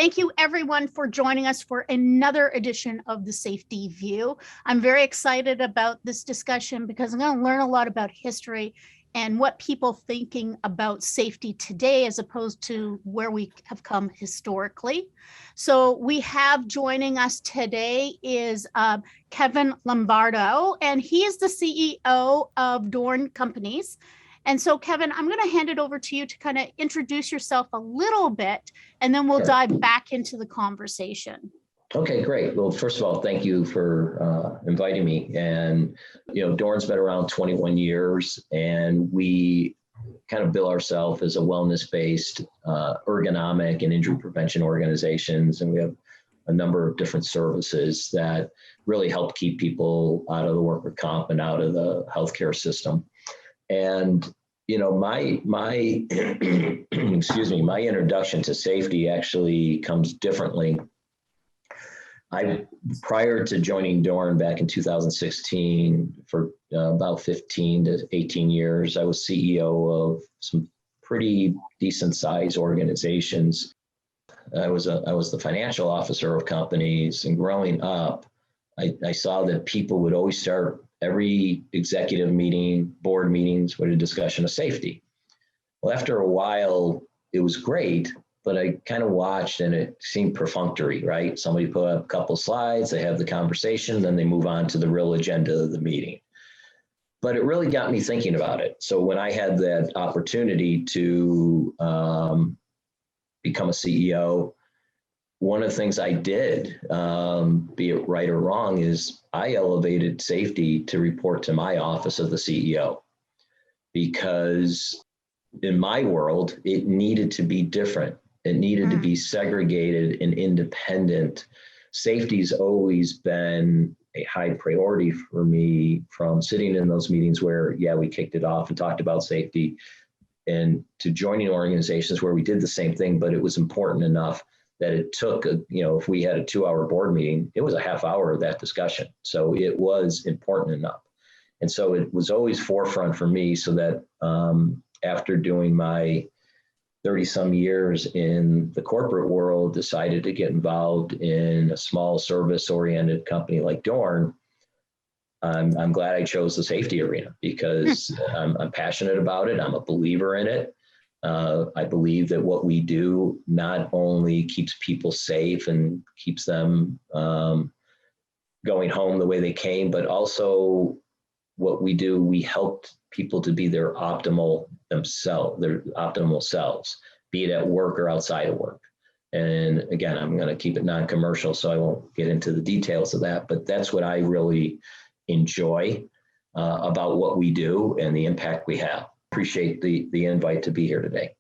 Thank you everyone for joining us for another edition of the Safety View. I'm very excited about this discussion because I'm going to learn a lot about history and what people thinking about safety today as opposed to where we have come historically. So we have joining us today is Kevin Lombardo, and he is the CEO of Dorn Companies. And so, Kevin, I'm going to hand it over to you to kind of introduce yourself a little bit, and then we'll dive back into the conversation. Okay, great. Well, first of all, thank you for inviting me. And, Dorn's been around 21 years, and we kind of bill ourselves as a wellness-based, ergonomic and injury prevention organizations. And we have a number of different services that really help keep people out of the workers' comp and out of the healthcare system. And my excuse me, my introduction to safety actually comes differently. Prior to joining Dorn back in 2016, for about 15 to 18 years, I was CEO of some pretty decent sized organizations. I was the financial officer of companies, and growing up, I saw that people would always start every executive meeting, board meetings with a discussion of safety. Well, after a while, it was great, but I kind of watched and it seemed perfunctory, right? Somebody put up a couple slides, they have the conversation, then they move on to the real agenda of the meeting. But it really got me thinking about it. So when I had that opportunity to become a CEO, one of the things I did, be it right or wrong, is I elevated safety to report to my office of the CEO, because in my world, it needed to be different. It needed to be segregated and independent. Safety's always been a high priority for me, from sitting in those meetings where, we kicked it off and talked about safety, and to joining organizations where we did the same thing, but it was important enough that it took, if we had a 2-hour board meeting, it was a half hour of that discussion. So it was important enough. And so it was always forefront for me, so that after doing my 30 some years in the corporate world, decided to get involved in a small service oriented company like Dorn. I'm glad I chose the safety arena, because I'm passionate about it. I'm a believer in it. I believe that what we do not only keeps people safe and keeps them going home the way they came, but also what we do, we help people to be their optimal selves, be it at work or outside of work. And again, I'm going to keep it non-commercial, so I won't get into the details of that, but that's what I really enjoy about what we do and the impact we have. Appreciate the invite to be here today.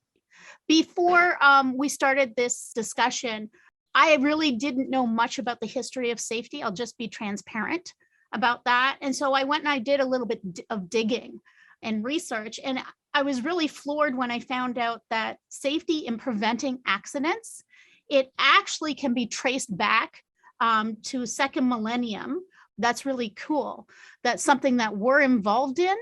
Before we started this discussion, I really didn't know much about the history of safety. I'll just be transparent about that. And so I went and I did a little bit of digging and research, and I was really floored when I found out that safety in preventing accidents, it actually can be traced back to second millennium. That's really cool. That's something that we're involved in,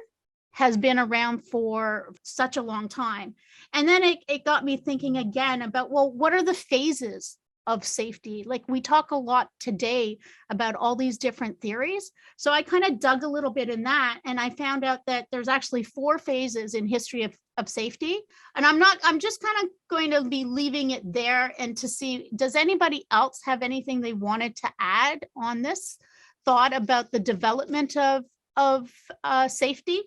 has been around for such a long time. And then it got me thinking again about, well, what are the phases of safety? Like, we talk a lot today about all these different theories. So I kind of dug a little bit in that, and I found out that there's actually 4 phases in history of safety. And I'm just kind of going to be leaving it there, and to see, does anybody else have anything they wanted to add on this thought about the development of safety?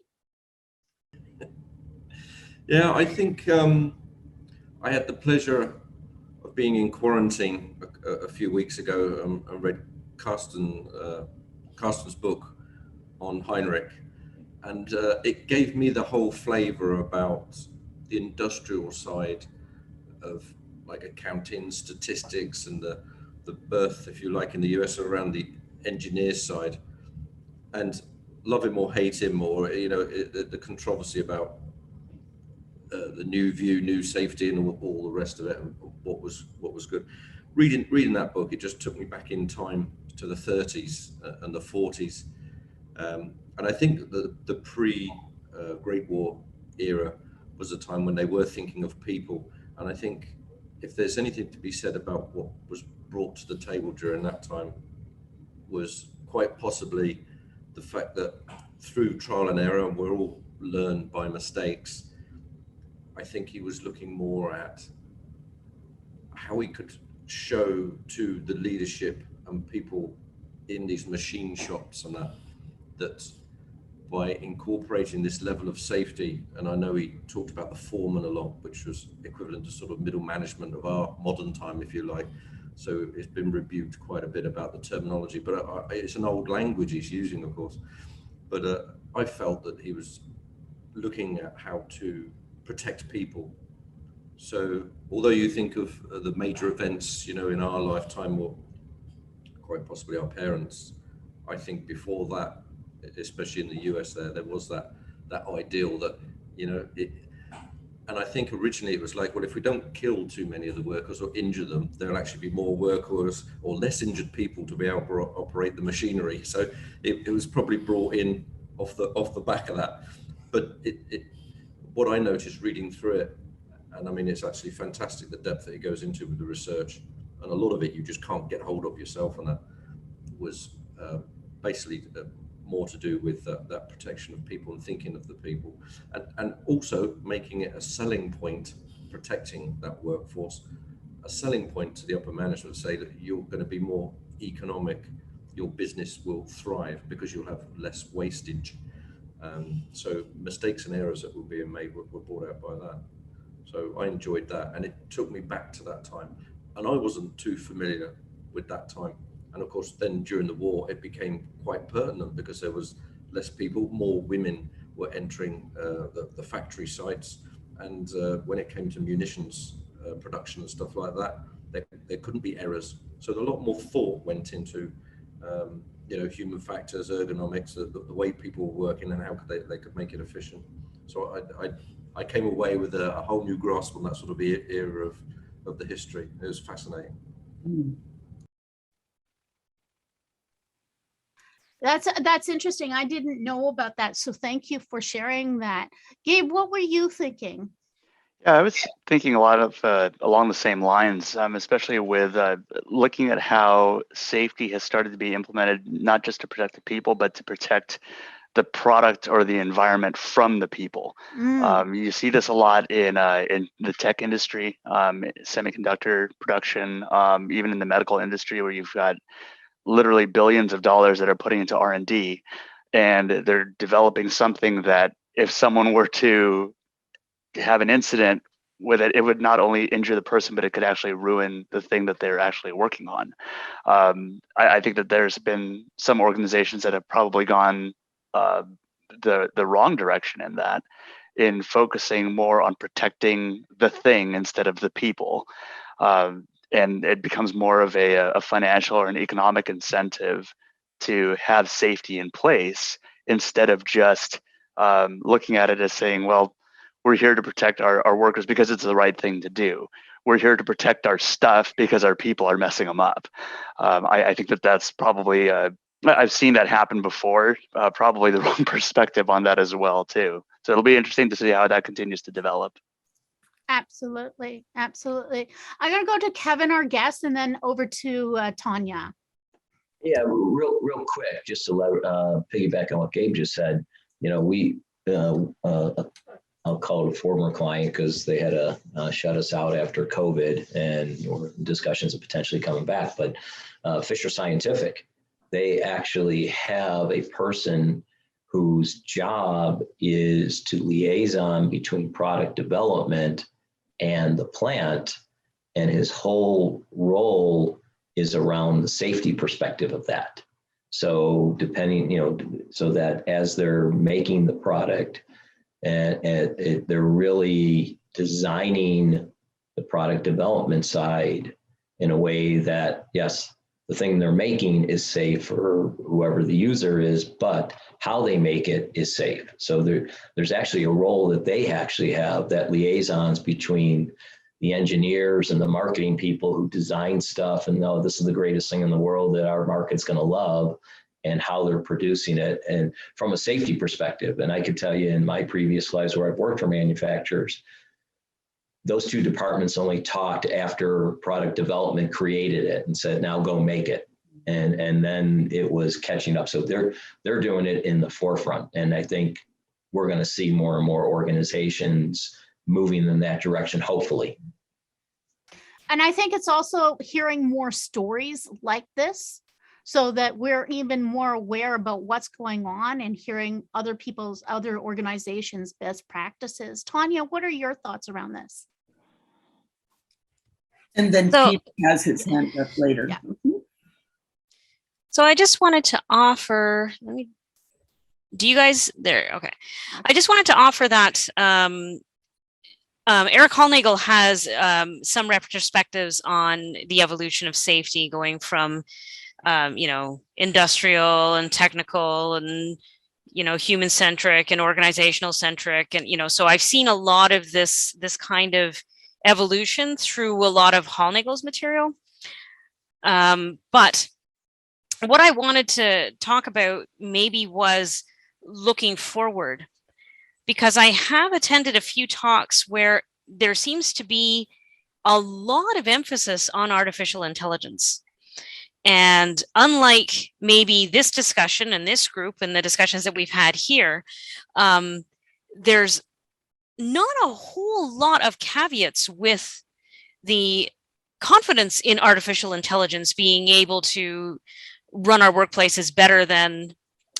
Yeah, I think I had the pleasure of being in quarantine a few weeks ago. I read Carsten's book on Heinrich, and it gave me the whole flavor about the industrial side of, like, accounting, statistics, and the birth, if you like, in the US around the engineer side. And love him or hate him, or the controversy about the new view, new safety, and all the rest of it, and what was good. Reading that book, it just took me back in time to the 30s and the 40s, and I think the pre-Great War era was a time when they were thinking of people, and I think if there's anything to be said about what was brought to the table during that time, was quite possibly the fact that through trial and error, we're all learned by mistakes. I think he was looking more at how he could show to the leadership and people in these machine shops and that by incorporating this level of safety, and I know he talked about the foreman a lot, which was equivalent to sort of middle management of our modern time, if you like. So it's been rebuked quite a bit about the terminology, but it's an old language he's using, of course. But I felt that he was looking at how to protect people. So although you think of the major events, you know, in our lifetime, or quite possibly our parents, I think before that, especially in the US, there was that ideal that, you know, and I think originally it was like, well, if we don't kill too many of the workers or injure them, there'll actually be more workers or less injured people to be able to operate the machinery. So it was probably brought in off the back of that. But what I noticed reading through it, and I mean, it's actually fantastic the depth that it goes into with the research, and a lot of it you just can't get hold of yourself, and that was basically more to do with that protection of people and thinking of the people, and also making it a selling point, protecting that workforce, a selling point to the upper management, say that you're going to be more economic, your business will thrive because you'll have less wastage. So mistakes and errors that were being made were brought out by that. So I enjoyed that, and it took me back to that time, and I wasn't too familiar with that time. And of course, then during the war, it became quite pertinent because there was less people, more women were entering the factory sites. And when it came to munitions production and stuff like that, there couldn't be errors. So a lot more thought went into, you know, human factors, ergonomics, the way people were working and how they could make it efficient. So I came away with a whole new grasp on that sort of era of the history. It was fascinating. That's interesting. I didn't know about that. So thank you for sharing that. Gabe, what were you thinking? Yeah, I was thinking a lot of along the same lines, especially with looking at how safety has started to be implemented, not just to protect the people, but to protect the product or the environment from the people. You see this a lot in the tech industry, semiconductor production, even in the medical industry, where you've got literally billions of dollars that are putting into R&D, and they're developing something that if someone were to have an incident with it, it would not only injure the person, but it could actually ruin the thing that they're actually working on. I think that there's been some organizations that have probably gone the wrong direction in that, in focusing more on protecting the thing instead of the people. And it becomes more of a financial or an economic incentive to have safety in place instead of just looking at it as saying, well, we're here to protect our workers because it's the right thing to do. We're here to protect our stuff because our people are messing them up. I think that's probably, I've seen that happen before, probably the wrong perspective on that as well too. So it'll be interesting to see how that continues to develop. Absolutely. Absolutely. I'm going to go to Kevin, our guest, and then over to Tanya. Yeah, real quick, just to piggyback on what Gabe just said. You know, I'll call it a former client because they had to shut us out after COVID, and discussions of potentially coming back. But Fisher Scientific, they actually have a person whose job is to liaison between product development and the plant, and his whole role is around the safety perspective of that. So depending, you know, so that as they're making the product, and they're really designing the product development side in a way that, yes, the thing they're making is safe for whoever the user is, but how they make it is safe. So there's actually a role that they actually have, that liaisons between the engineers and the marketing people who design stuff and know this is the greatest thing in the world that our market's going to love, and how they're producing it, and from a safety perspective. And I could tell you in my previous lives where I've worked for manufacturers, those two departments only talked after product development created it and said, now go make it. And then it was catching up. So they're doing it in the forefront. And I think we're going to see more and more organizations moving in that direction, hopefully. And I think it's also hearing more stories like this so that we're even more aware about what's going on and hearing other organizations' best practices. Tanya, what are your thoughts around this? And then Pete has his hand up later. Yeah. So I just wanted to offer, do you guys there? Okay. I just wanted to offer that Eric Hollnagel has some retrospectives on the evolution of safety going from, industrial and technical and, human centric and organizational centric. And, so I've seen a lot of this kind of evolution through a lot of Hollnagel's material. But what I wanted to talk about maybe was looking forward, because I have attended a few talks where there seems to be a lot of emphasis on artificial intelligence. And unlike maybe this discussion and this group and the discussions that we've had here, there's not a whole lot of caveats with the confidence in artificial intelligence being able to run our workplaces better than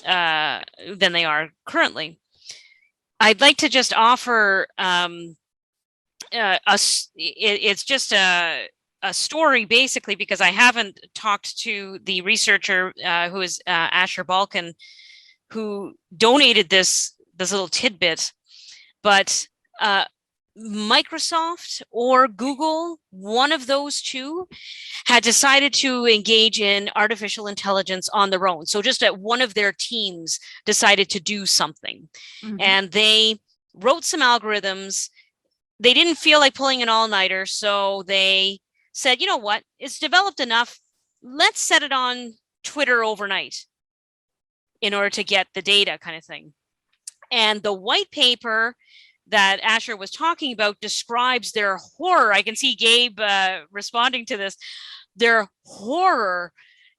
they are currently. I'd like to just offer it's just a story basically, because I haven't talked to the researcher who is Asher Balkan, who donated this little tidbit, but Microsoft or Google, one of those two, had decided to engage in artificial intelligence on their own. So just that one of their teams decided to do something. Mm-hmm. And they wrote some algorithms. They didn't feel like pulling an all-nighter, so they said, you know what, it's developed enough. Let's set it on Twitter overnight in order to get the data, kind of thing. And the white paper that Asher was talking about describes their horror. I can see Gabe responding to this. Their horror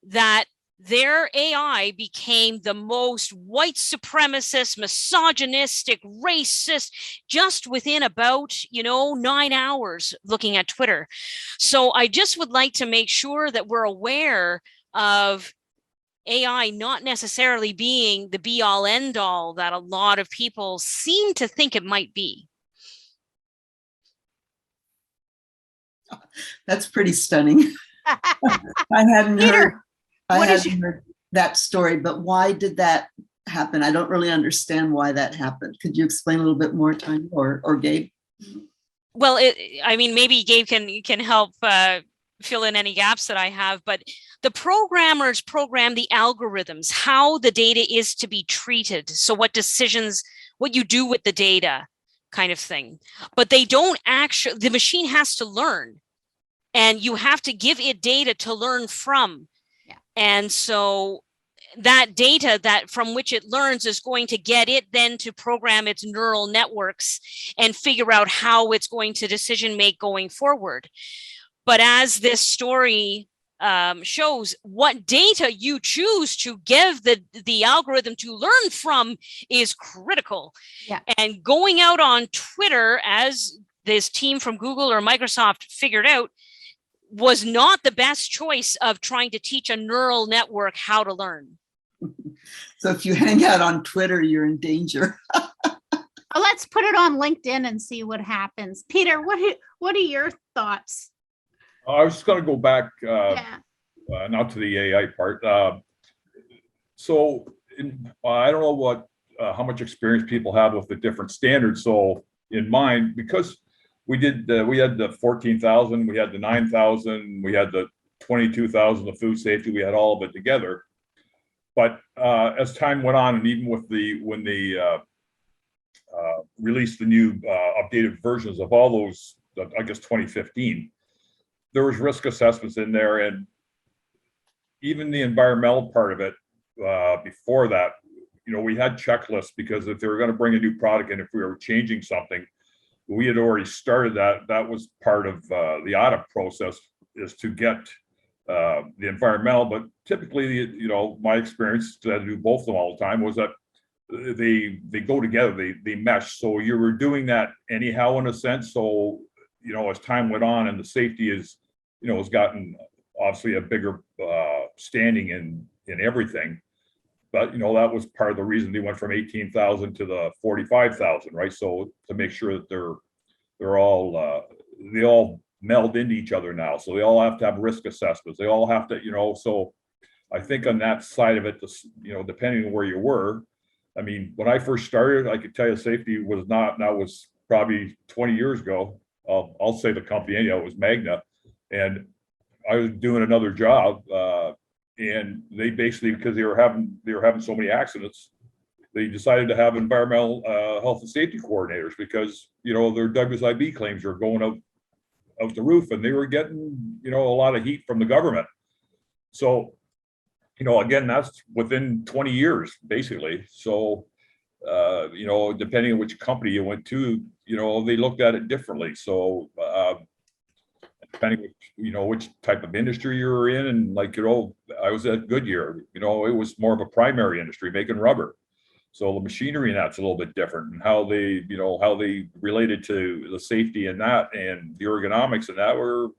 that their AI became the most white supremacist, misogynistic, racist, just within about, 9 hours looking at Twitter. So I just would like to make sure that we're aware of AI not necessarily being the be all end all that a lot of people seem to think it might be. That's pretty stunning. I hadn't heard that story, but why did that happen? I don't really understand why that happened. Could you explain a little bit more, Tanya, or Gabe? Well, maybe Gabe can help fill in any gaps that I have, but the programmers program the algorithms, how the data is to be treated. So what you do with the data kind of thing. But they don't actually, the machine has to learn, and you have to give it data to learn from. Yeah. And so that data that from which it learns is going to get it then to program its neural networks and figure out how it's going to decision make going forward. But as this story shows, what data you choose to give the algorithm to learn from is critical. Yeah. And going out on Twitter, as this team from Google or Microsoft figured out, was not the best choice of trying to teach a neural network how to learn. So if you hang out on Twitter, you're in danger. Let's put it on LinkedIn and see what happens. Peter, what are your thoughts? I was just going to go back now to the AI part. I don't know how much experience people have with the different standards. So in mind, because we had the 14,000, we had the 9,000, we had the 22,000 of food safety, we had all of it together. But as time went on, and even with when they released the new updated versions of all those, I guess 2015, there was risk assessments in there, and even the environmental part of it before that, we had checklists, because if they were going to bring a new product in, if we were changing something, we had already started that. That was part of the audit process, is to get the environmental, but typically, you know, my experience, I had to do both of them all the time, was that they go together, they mesh. So you were doing that anyhow, in a sense. So, you know, as time went on and the safety is, you know, has gotten obviously a bigger standing in everything. But, you know, that was part of the reason they went from 18,000 to the 45,000, right? So to make sure that they're all, they all meld into each other now. So they all have to have risk assessments. They all have to, you know, so I think on that side of it, you know, depending on where you were, I mean, when I first started, I could tell you safety was not, and that was probably 20 years ago. I'll say the company, anyhow, it was Magna. And I was doing another job, and they basically, because they were having so many accidents, they decided to have environmental health and safety coordinators, because, you know, their WSIB claims are going out the roof, and they were getting, you know, a lot of heat from the government. So, you know, again, that's within 20 years, basically. So, you know, depending on which company you went to, you know, they looked at it differently. So, depending, you know, which type of industry you were in, and like, you know, I was at Goodyear, you know, it was more of a primary industry, making rubber. So the machinery and that's a little bit different, and how they, you know, how they related to the safety and that, and the ergonomics and that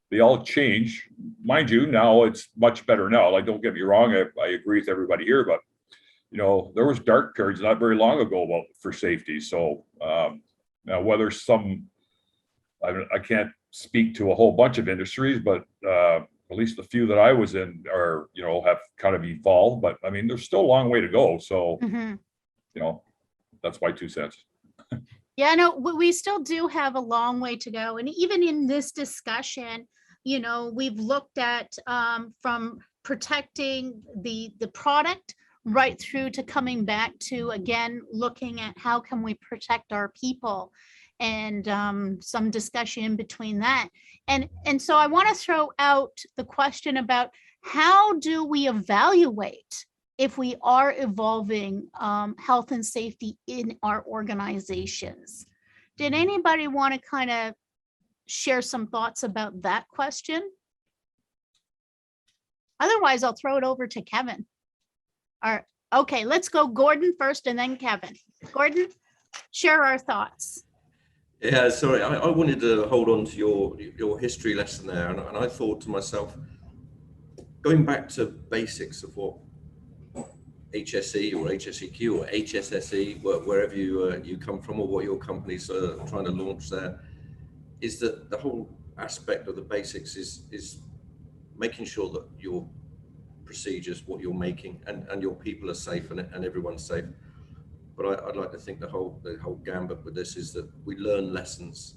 they all change. Mind you, now it's much better now. Like, don't get me wrong, I agree with everybody here, but, you know, there was dark periods not very long ago for safety. So now whether I can't speak to a whole bunch of industries, but at least the few that I was in are, you know, have kind of evolved, but I mean, there's still a long way to go. So, you know, that's my 2 cents. Yeah, no, we still do have a long way to go. And even in this discussion, you know, we've looked at from protecting the product right through to coming back to, again, looking at how can we protect our people, and some discussion in between that. And so I want to throw out the question about, how do we evaluate if we are evolving health and safety in our organizations? Did anybody want to kind of share some thoughts about that question? Otherwise, I'll throw it over to Kevin. All right. Okay, let's go Gordon first and then Kevin. Gordon, share our thoughts. Yeah, sorry, I wanted to hold on to your history lesson there, and I thought to myself, going back to basics of what HSE or HSEQ or HSSE, wherever you come from, or what your company's trying to launch there, is that the whole aspect of the basics is making sure that your procedures, what you're making, and your people are safe, and everyone's safe. But I'd like to think the whole gambit with this is that we learn lessons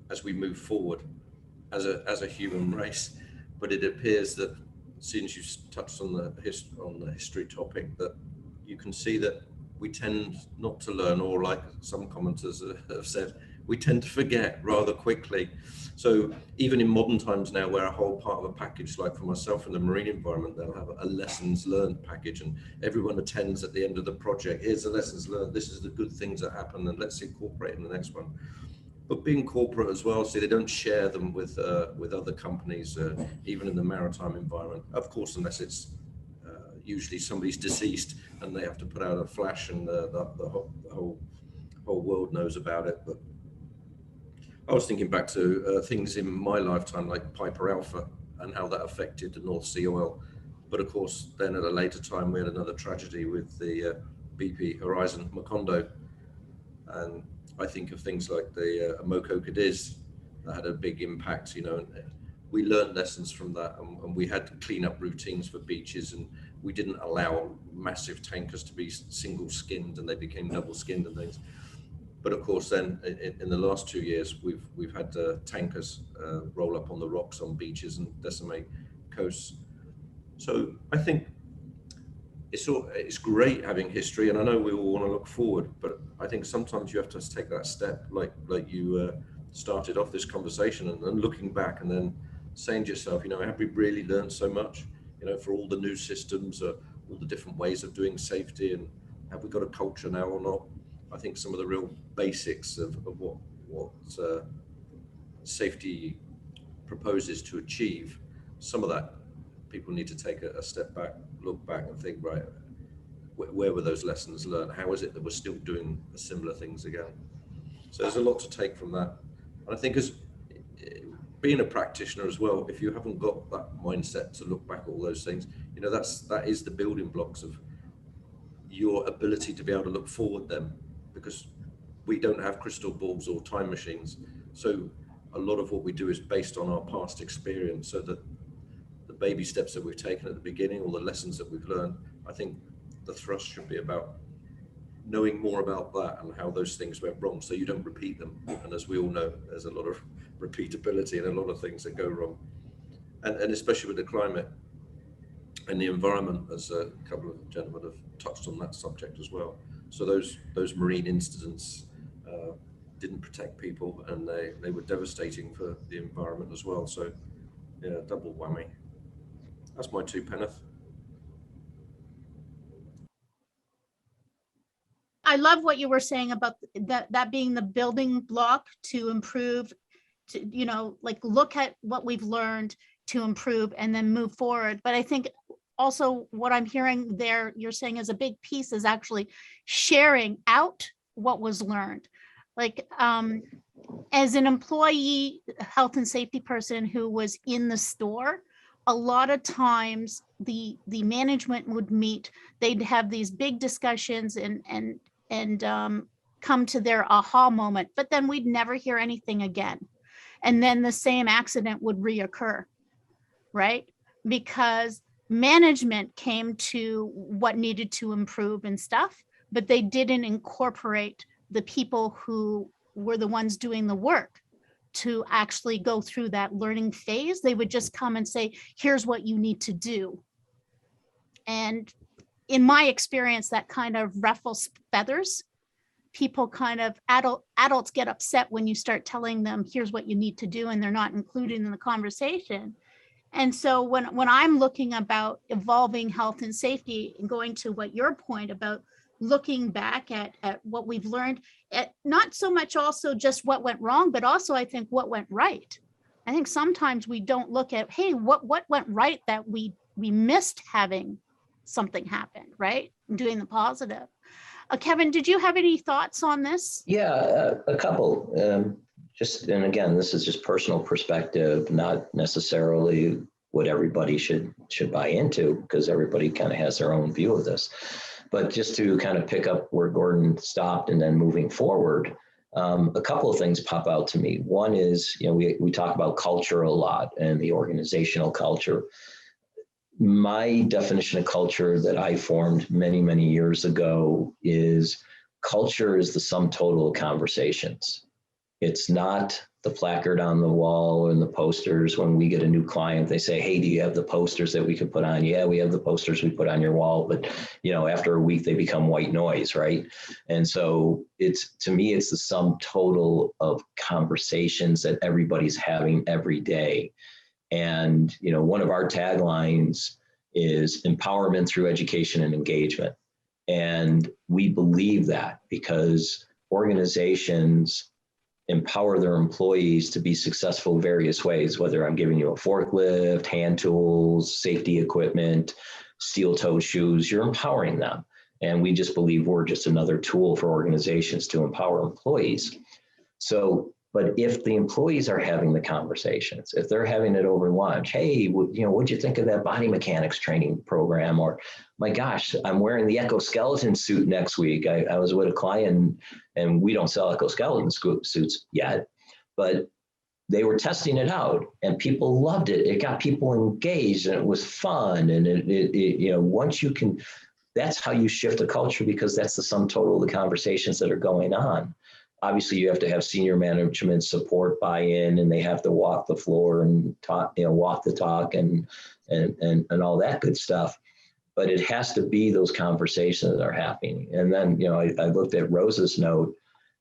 as we move forward as a human race. But it appears that, since you touched on the history topic, that you can see that we tend not to learn, or like some commenters have said, we tend to forget rather quickly. So even in modern times now, where a whole part of a package, like for myself in the marine environment, they'll have a lessons learned package, and everyone attends at the end of the project. Here's the lessons learned. This is the good things that happen, and let's incorporate in the next one. But being corporate as well, so they don't share them with other companies, even in the maritime environment. Of course, unless it's usually somebody's deceased and they have to put out a flash, and the whole world knows about it. But I was thinking back to things in my lifetime, like Piper Alpha, and how that affected the North Sea oil. But of course, then at a later time, we had another tragedy with the BP Horizon Macondo. And I think of things like the Moco Cadiz that had a big impact, you know, and we learned lessons from that, and we had cleanup routines for beaches, and we didn't allow massive tankers to be single skinned, and they became double skinned and things. But of course, then in the last 2 years, we've had tankers roll up on the rocks on beaches and decimate coasts. So I think it's great having history, and I know we all want to look forward, but I think sometimes you have to take that step, like you started off this conversation, and looking back and then saying to yourself, you know, have we really learned so much, you know, for all the new systems, all the different ways of doing safety, and have we got a culture now or not? I think some of the real basics of what safety proposes to achieve, some of that people need to take a step back, look back and think, right, where were those lessons learned? How is it that we're still doing similar things again? So there's a lot to take from that. And I think as being a practitioner as well, if you haven't got that mindset to look back at all those things, you know, that is the building blocks of your ability to be able to look forward then, because we don't have crystal balls or time machines. So a lot of what we do is based on our past experience, so that the baby steps that we've taken at the beginning, or the lessons that we've learned, I think the thrust should be about knowing more about that and how those things went wrong, so you don't repeat them. And as we all know, there's a lot of repeatability and a lot of things that go wrong, and especially with the climate and the environment, as a couple of gentlemen have touched on that subject as well. So those marine incidents didn't protect people, and they were devastating for the environment as well. So yeah, double whammy. That's my 2 penneth. I love what you were saying about that being the building block to improve, to, you know, like look at what we've learned to improve and then move forward. But I think also what I'm hearing there, you're saying is a big piece is actually sharing out what was learned. Like as an employee, health and safety person who was in the store, a lot of times the management would meet, they'd have these big discussions and come to their aha moment, but then we'd never hear anything again. And then the same accident would reoccur, right? Because management came to what needed to improve and stuff, but they didn't incorporate the people who were the ones doing the work to actually go through that learning phase. They would just come and say, here's what you need to do. And in my experience, that kind of ruffles feathers. People kind of, adults get upset when you start telling them, here's what you need to do, and they're not included in the conversation. And so when I'm looking about evolving health and safety and going to what your point about looking back at what we've learned, not so much also just what went wrong, but also I think what went right. I think sometimes we don't look at, hey, what went right that we missed having something happen, right? Doing the positive. Kevin, did you have any thoughts on this? Yeah, a couple. And again, this is just personal perspective, not necessarily what everybody should buy into, because everybody kind of has their own view of this. But just to kind of pick up where Gordon stopped and then moving forward, a couple of things pop out to me. One is, you know, we talk about culture a lot and the organizational culture. My definition of culture that I formed many, many years ago is culture is the sum total of conversations. It's not the placard on the wall and the posters. When we get a new client, they say, hey, do you have the posters that we could put on? Yeah, we have the posters we put on your wall. But, you know, after a week, they become white noise, right? And so to me, it's the sum total of conversations that everybody's having every day. And, you know, one of our taglines is empowerment through education and engagement. And we believe that because organizations empower their employees to be successful various ways, whether I'm giving you a forklift, hand tools, safety equipment, steel-toed shoes, you're empowering them. And we just believe we're just another tool for organizations to empower employees. So, but if the employees are having the conversations, if they're having it over lunch, hey, you know, what'd you think of that body mechanics training program? Or, my gosh, I'm wearing the exoskeleton suit next week. I was with a client and we don't sell exoskeleton suits yet, but they were testing it out and people loved it. It got people engaged and it was fun. And it you know, once you can, that's how you shift a culture, because that's the sum total of the conversations that are going on. Obviously, you have to have senior management support buy-in, and they have to walk the floor and talk, you know, walk the talk and all that good stuff. But it has to be those conversations that are happening. And then, you know, I looked at Rose's note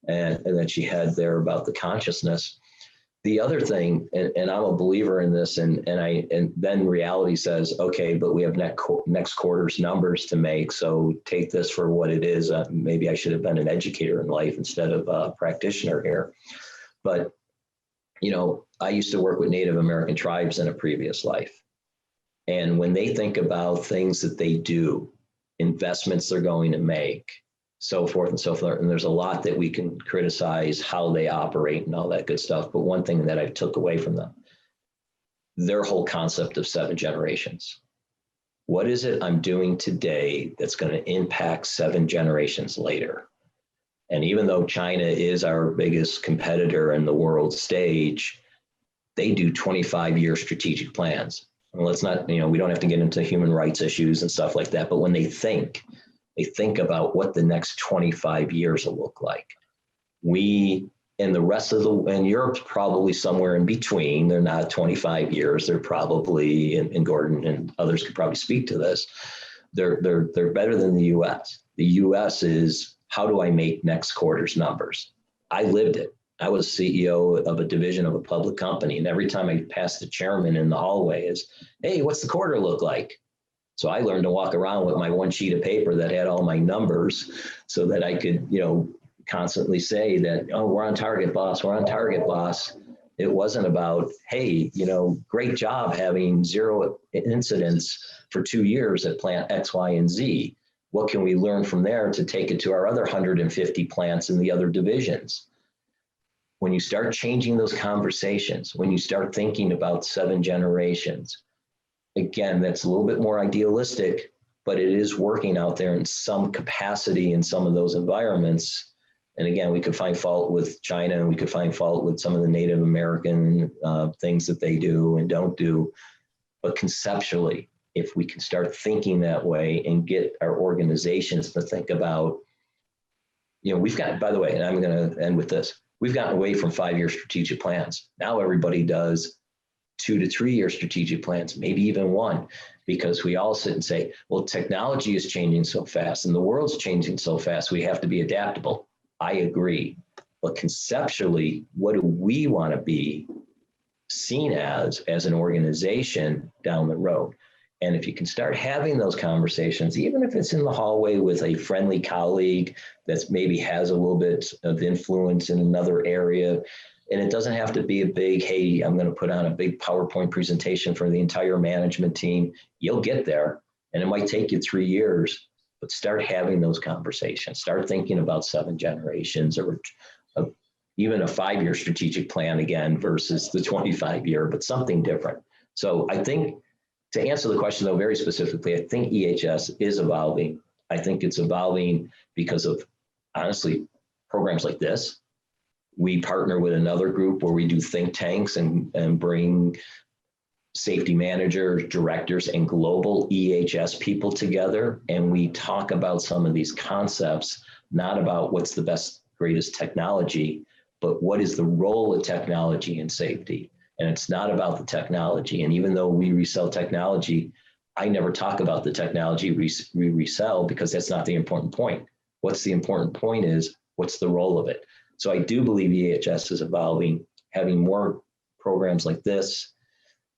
and that she had there about the consciousness. The other thing, and I'm a believer in this, and then reality says, okay, but we have next quarter's numbers to make. So take this for what it is. Maybe I should have been an educator in life instead of a practitioner here. But, I used to work with Native American tribes in a previous life. And when they think about things that they do, investments they're going to make, so forth and so forth. And there's a lot that we can criticize how they operate and all that good stuff. But one thing that I took away from them, their whole concept of 7 generations. What is it I'm doing today that's going to impact 7 generations later? And even though China is our biggest competitor in the world stage, they do 25-year strategic plans. And let's not, we don't have to get into human rights issues and stuff like that. But when they think about what the next 25 years will look like. We and the rest of and Europe's probably somewhere in between. They're not 25 years. They're probably, and Gordon and others could probably speak to this. They're better than the US. The US is, how do I make next quarter's numbers? I lived it. I was CEO of a division of a public company. And every time I passed the chairman in the hallway is, hey, what's the quarter look like? So I learned to walk around with my one sheet of paper that had all my numbers so that I could, constantly say that, oh, we're on target, boss. We're on target, boss. It wasn't about, hey, great job having 0 incidents for 2 years at plant X, Y, and Z. What can we learn from there to take it to our other 150 plants in the other divisions? When you start changing those conversations, when you start thinking about 7 generations, again, that's a little bit more idealistic, but it is working out there in some capacity in some of those environments. And again, we could find fault with China, and we could find fault with some of the Native American things that they do and don't do. But conceptually, if we can start thinking that way and get our organizations to think about, we've got, by the way, and I'm going to end with this, we've gotten away from 5-year strategic plans. Now everybody does 2 to 3 year strategic plans, maybe even 1, because we all sit and say, well, technology is changing so fast and the world's changing so fast, we have to be adaptable. I agree. But conceptually, what do we want to be seen as an organization down the road? And if you can start having those conversations, even if it's in the hallway with a friendly colleague that maybe has a little bit of influence in another area, and it doesn't have to be a big, hey, I'm going to put on a big PowerPoint presentation for the entire management team. You'll get there, and it might take you 3 years, but start having those conversations. Start thinking about 7 generations, or even a 5-year strategic plan again versus the 25-year, but something different. So I think, to answer the question though very specifically, I think EH&S is evolving. I think it's evolving because of, honestly, programs like this. We partner with another group where we do think tanks and bring safety managers, directors, and global EH&S people together. And we talk about some of these concepts, not about what's the best, greatest technology, but what is the role of technology in safety. And it's not about the technology. And even though we resell technology, I never talk about the technology we resell, because that's not the important point. What's the important point is, what's the role of it? So I do believe EH&S is evolving, having more programs like this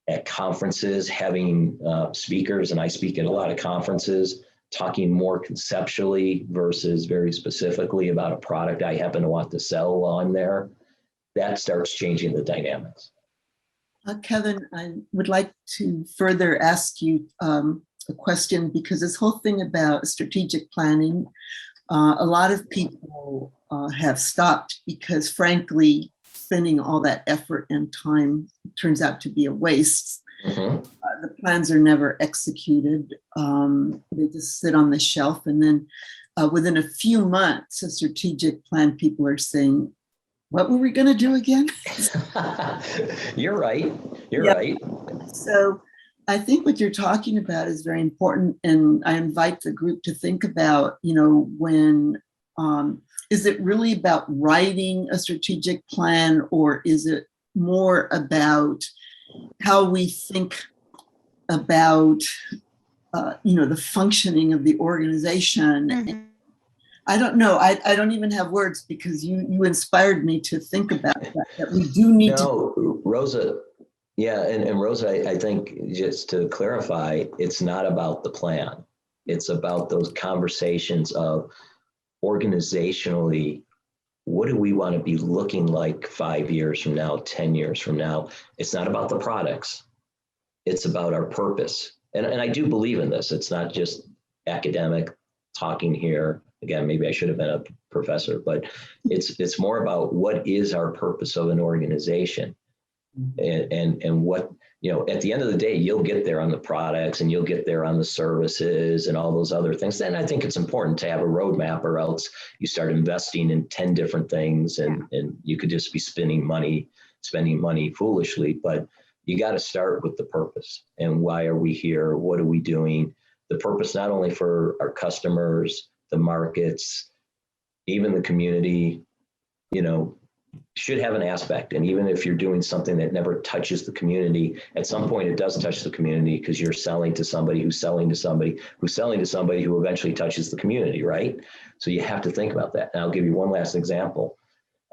at conferences, having speakers, and I speak at a lot of conferences, talking more conceptually versus very specifically about a product I happen to want to sell on there. That starts changing the dynamics. Kevin, I would like to further ask you a question, because this whole thing about strategic planning, a lot of people have stopped because, frankly, spending all that effort and time turns out to be a waste. Mm-hmm. The plans are never executed. They just sit on the shelf. And then within a few months, a strategic plan, people are saying, what were we going to do again? You're right. You're right. So I think what you're talking about is very important. And I invite the group to think about, when, is it really about writing a strategic plan, or is it more about how we think about, the functioning of the organization? Mm-hmm. I don't know. I don't even have words because you inspired me to think about that we do need to. No, Rosa, yeah, and Rosa, I think just to clarify, it's not about the plan. It's about those conversations of organizationally, what do we want to be looking like 5 years from now, 10 years from now? It's not about the products. It's about our purpose. And I do believe in this. It's not just academic talking here. Again, maybe I should have been a professor, but it's more about what is our purpose of an organization, and what, at the end of the day, you'll get there on the products and you'll get there on the services and all those other things. Then I think it's important to have a roadmap, or else you start investing in 10 different things and you could just be spending money foolishly. But you got to start with the purpose, and why are we here? What are we doing? The purpose, not only for our customers, the markets, even the community, should have an aspect. And even if you're doing something that never touches the community, at some point it does touch the community, because you're selling to somebody who's selling to somebody who's selling to somebody who eventually touches the community, right? So you have to think about that. And I'll give you one last example.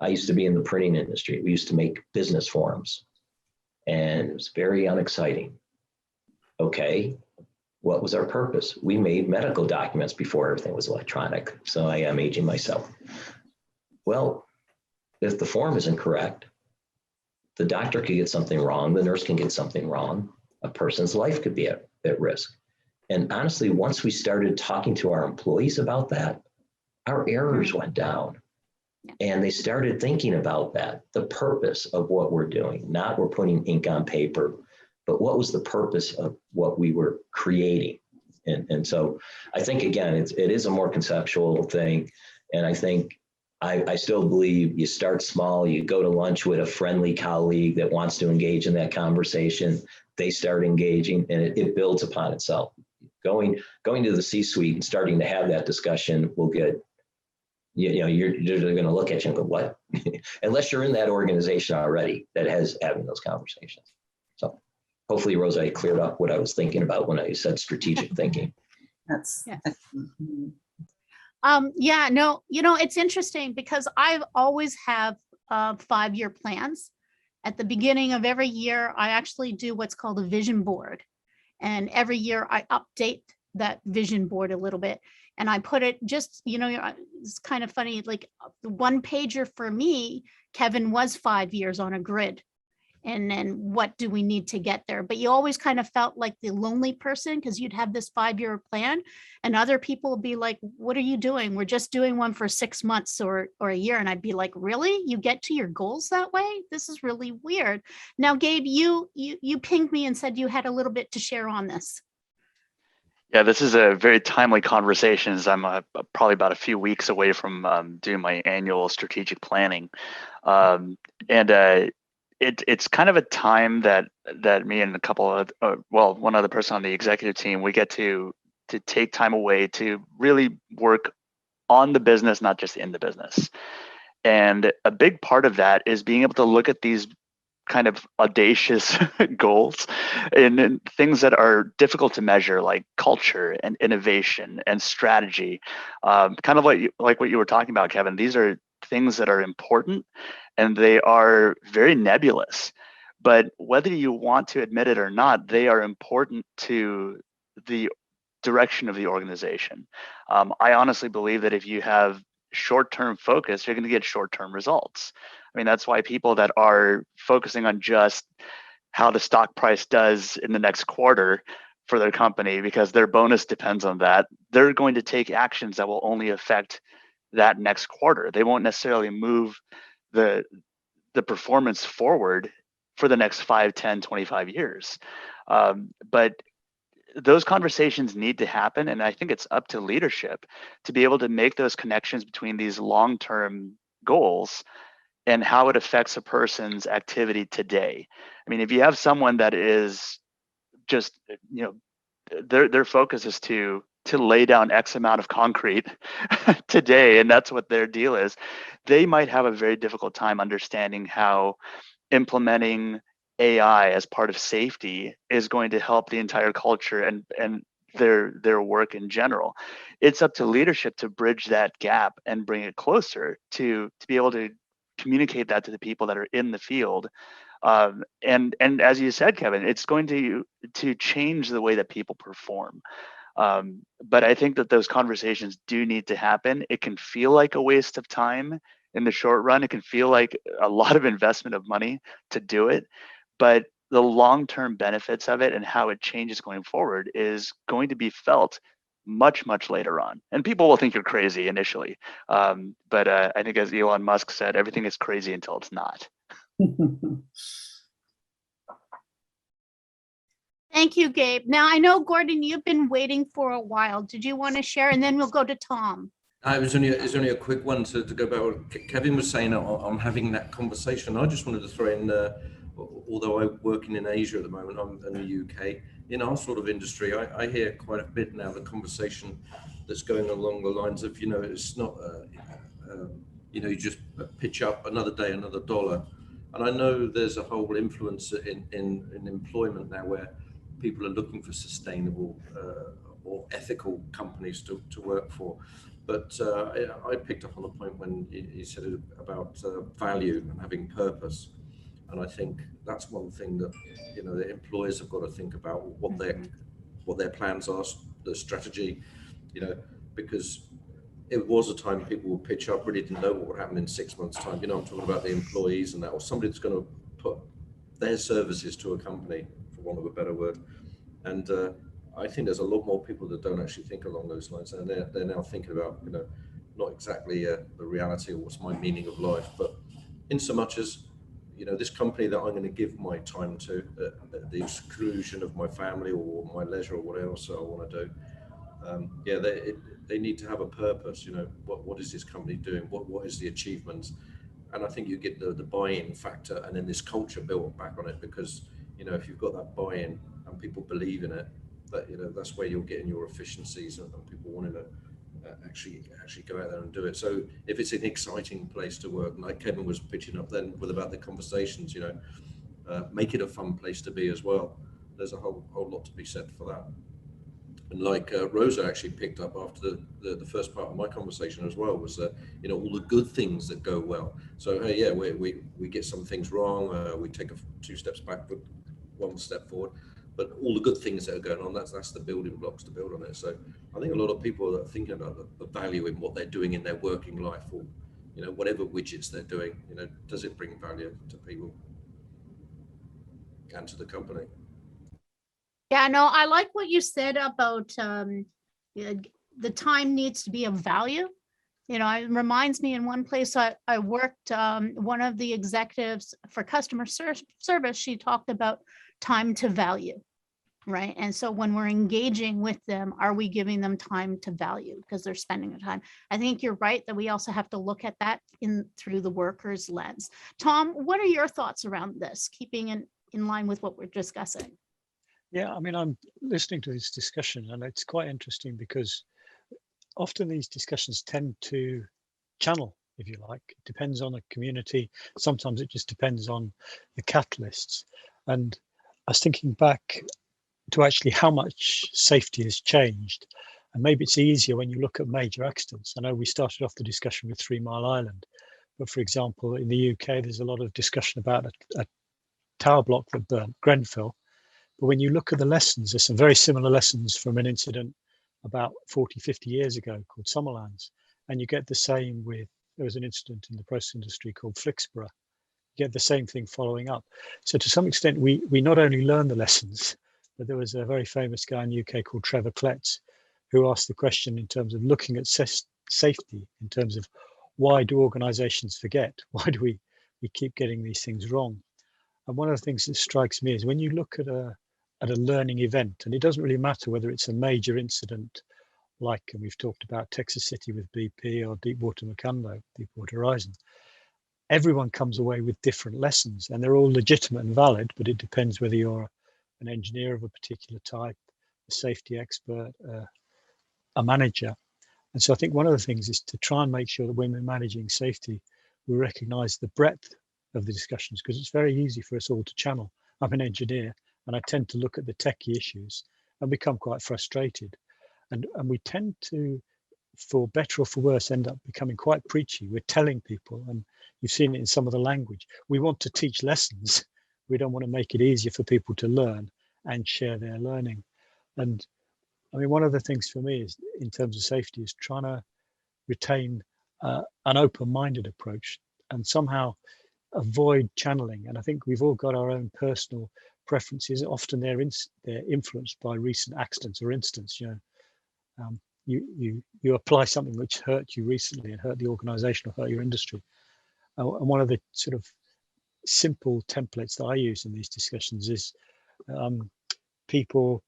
I used to be in the printing industry. We used to make business forms, and it was very unexciting. Okay, what was our purpose? We made medical documents before everything was electronic. So I am aging myself. Well, if the form isn't correct, the doctor could get something wrong, the nurse can get something wrong, a person's life could be at risk. And honestly, once we started talking to our employees about that, our errors went down. And they started thinking about that, the purpose of what we're doing. Not we're putting ink on paper, but what was the purpose of what we were creating? And so I think, again, it is a more conceptual thing. And I think I still believe you start small, you go to lunch with a friendly colleague that wants to engage in that conversation, they start engaging, and it builds upon itself. Going to the C-suite and starting to have that discussion will get, you're going to look at you and go, what? Unless you're in that organization already that has having those conversations. So hopefully, Rosa, I cleared up what I was thinking about when I said strategic thinking. That's excellent. It's interesting because I've always have 5-year plans. At the beginning of every year, I actually do what's called a vision board. And every year I update that vision board a little bit. And I put it just, it's kind of funny, like the one pager for me, Kevin, was 5 years on a grid. And then what do we need to get there? But you always kind of felt like the lonely person, because you'd have this 5-year plan and other people would be like, what are you doing? We're just doing one for 6 months or a year. And I'd be like, really? You get to your goals that way? This is really weird. Now, Gabe, you pinged me and said you had a little bit to share on this. Yeah, this is a very timely conversation, as I'm probably about a few weeks away from doing my annual strategic planning. It's kind of a time that me and a couple of, one other person on the executive team, we get to take time away to really work on the business, not just in the business. And a big part of that is being able to look at these kind of audacious goals and things that are difficult to measure, like culture and innovation and strategy. Kind of like what you were talking about, Kevin. These are things that are important, and they are very nebulous. But whether you want to admit it or not, they are important to the direction of the organization. I honestly believe that if you have short-term focus, you're going to get short-term results. I mean, that's why people that are focusing on just how the stock price does in the next quarter for their company, because their bonus depends on that, they're going to take actions that will only affect that next quarter. They won't necessarily move the performance forward for the next 5, 10, 25 years. But those conversations need to happen. And I think it's up to leadership to be able to make those connections between these long-term goals and how it affects a person's activity today. I mean, if you have someone that is just, their focus is to lay down X amount of concrete today, and that's what their deal is, they might have a very difficult time understanding how implementing AI as part of safety is going to help the entire culture and their work in general. It's up to leadership to bridge that gap and bring it closer to be able to communicate that to the people that are in the field. And as you said, Kevin, it's going to change the way that people perform. But I think that those conversations do need to happen. It can feel like a waste of time in the short run. It can feel like a lot of investment of money to do it, but the long-term benefits of it and how it changes going forward is going to be felt much, much later on. And people will think you're crazy initially. But I think, as Elon Musk said, everything is crazy until it's not. Thank you, Gabe. Now, I know, Gordon, you've been waiting for a while. Did you want to share? And then we'll go to Tom. It was only a quick one to go back. What Kevin was saying on having that conversation. I just wanted to throw in, although I'm working in Asia at the moment, I'm in the UK. In our sort of industry, I hear quite a bit now the conversation that's going along the lines of, it's not, you just pitch up another day, another dollar. And I know there's a whole influence in employment now where people are looking for sustainable or ethical companies to work for. But I picked up on the point when he said it about value and having purpose. And I think that's one thing that, the employers have got to think about what their plans are, the strategy, because it was a time people would pitch up, really didn't know what would happen in 6 months' time. I'm talking about the employees and that, or somebody that's going to put their services to a company, for want of a better word. And I think there's a lot more people that don't actually think along those lines, and they're now thinking about, not exactly the reality or what's my meaning of life, but in so much as, this company that I'm going to give my time to, at the exclusion of my family or my leisure or whatever else I want to do. They need to have a purpose. What is this company doing? What is the achievement? And I think you get the buy-in factor, and then this culture built back on it, because if you've got that buy-in and people believe in it, that that's where you're getting your efficiencies and people wanting to actually go out there and do it. So if it's an exciting place to work, like Kevin was pitching up then about the conversations, make it a fun place to be as well. There's a whole lot to be said for that. And like Rosa actually picked up after the first part of my conversation as well, was all the good things that go well. So we get some things wrong, we take 2 steps back, but 1 step forward. But all the good things that are going on, that's the building blocks to build on it. So I think a lot of people are thinking about the value in what they're doing in their working life, or whatever widgets they're doing. Does it bring value to people and to the company? Yeah, no, I like what you said about the time needs to be of value. It reminds me, in one place I worked, one of the executives for customer service, she talked about time to value, right? And so when we're engaging with them, are we giving them time to value because they're spending the time? I think you're right that we also have to look at that through the worker's lens. Tom, what are your thoughts around this, keeping in line with what we're discussing? Yeah, I mean, I'm listening to this discussion, and it's quite interesting because often these discussions tend to channel, if you like. It depends on the community. Sometimes it just depends on the catalysts. And I was thinking back to actually how much safety has changed. And maybe it's easier when you look at major accidents. I know we started off the discussion with 3 Mile Island, but for example, in the UK, there's a lot of discussion about a tower block that burnt, Grenfell. But when you look at the lessons, there's some very similar lessons from an incident about 40, 50 years ago called Summerlands. And you get the same there was an incident in the process industry called Flixborough. You get the same thing following up. So to some extent, we not only learn the lessons, but there was a very famous guy in the UK called Trevor Kletz, who asked the question in terms of looking at safety, in terms of why do organizations forget? Why do we keep getting these things wrong? And one of the things that strikes me is when you look at a learning event, and it doesn't really matter whether it's a major incident, like, and we've talked about Texas City with BP or Deepwater Horizon, everyone comes away with different lessons, and they're all legitimate and valid, but it depends whether you're an engineer of a particular type, a safety expert, a manager. And so I think one of the things is to try and make sure that when we're managing safety, we recognize the breadth of the discussions, because it's very easy for us all to channel. I'm an engineer, and I tend to look at the techie issues, and become quite frustrated. And we tend to, for better or for worse, end up becoming quite preachy. We're telling people, and you've seen it in some of the language, we want to teach lessons. We don't want to make it easier for people to learn and share their learning. And I mean, one of the things for me is, in terms of safety, is trying to retain an open-minded approach and somehow avoid channeling. And I think we've all got our own personal preferences. Often they're influenced by recent accidents or incidents. You apply something which hurt you recently and hurt the organization or hurt your industry. And one of the sort of simple templates that I use in these discussions is people,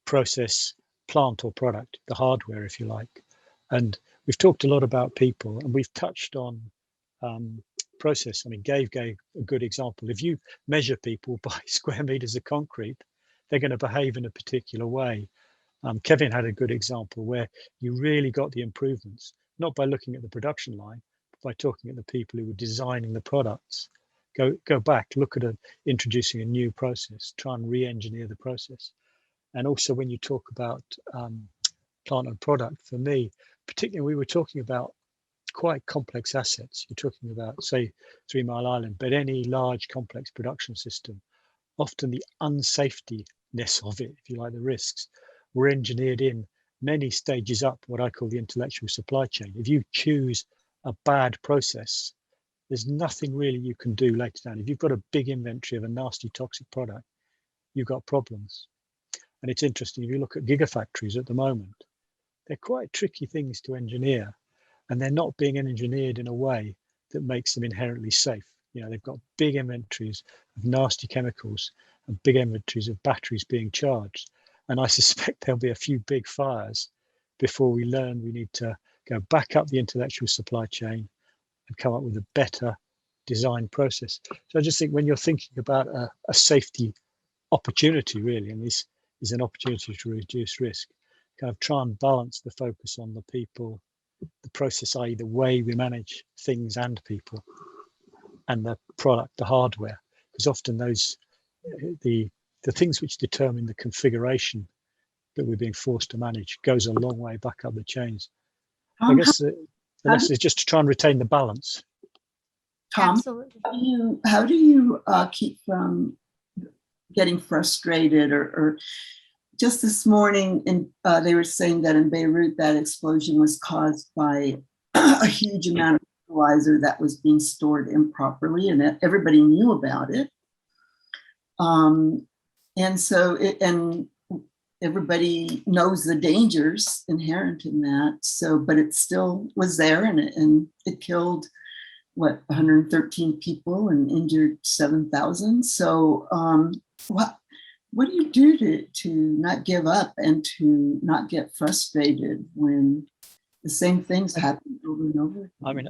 process, plant or product, the hardware, if you like. And we've talked a lot about people, and we've touched on process. I mean, Gabe gave a good example. If you measure people by square meters of concrete, they're going to behave in a particular way. Kevin had a good example where you really got the improvements, not by looking at the production line, but by talking at the people who were designing the products. Go back, look at introducing a new process, try and re-engineer the process. And also when you talk about plant and product, for me, particularly we were talking about quite complex assets. You're talking about, say, 3 Mile Island, but any large complex production system, often the unsafetyness of it, if you like, the risks, were engineered in many stages up what I call the intellectual supply chain. If you choose a bad process, there's nothing really you can do later down. If you've got a big inventory of a nasty toxic product, you've got problems. And it's interesting, if you look at gigafactories at the moment, they're quite tricky things to engineer, and they're not being engineered in a way that makes them inherently safe. They've got big inventories of nasty chemicals and big inventories of batteries being charged. And I suspect there'll be a few big fires before we learn we need to go back up the intellectual supply chain and come up with a better design process. So I just think when you're thinking about a safety opportunity, really, and this is an opportunity to reduce risk, kind of try and balance the focus on the people, the process, i.e. the way we manage things and people, and the product, the hardware, because often those, the things which determine the configuration that we're being forced to manage goes a long way back up the chains. I guess the lesson is just to try and retain the balance. Tom, Absolutely. how do you keep from getting frustrated or just this morning they were saying that in Beirut that explosion was caused by a huge amount of fertilizer that was being stored improperly, and everybody knew about it. And so everybody knows the dangers inherent in that. So, but it still was there, and it killed 113 people and injured 7,000. So, what do you do to not give up and to not get frustrated when the same things happen over and over again? I mean,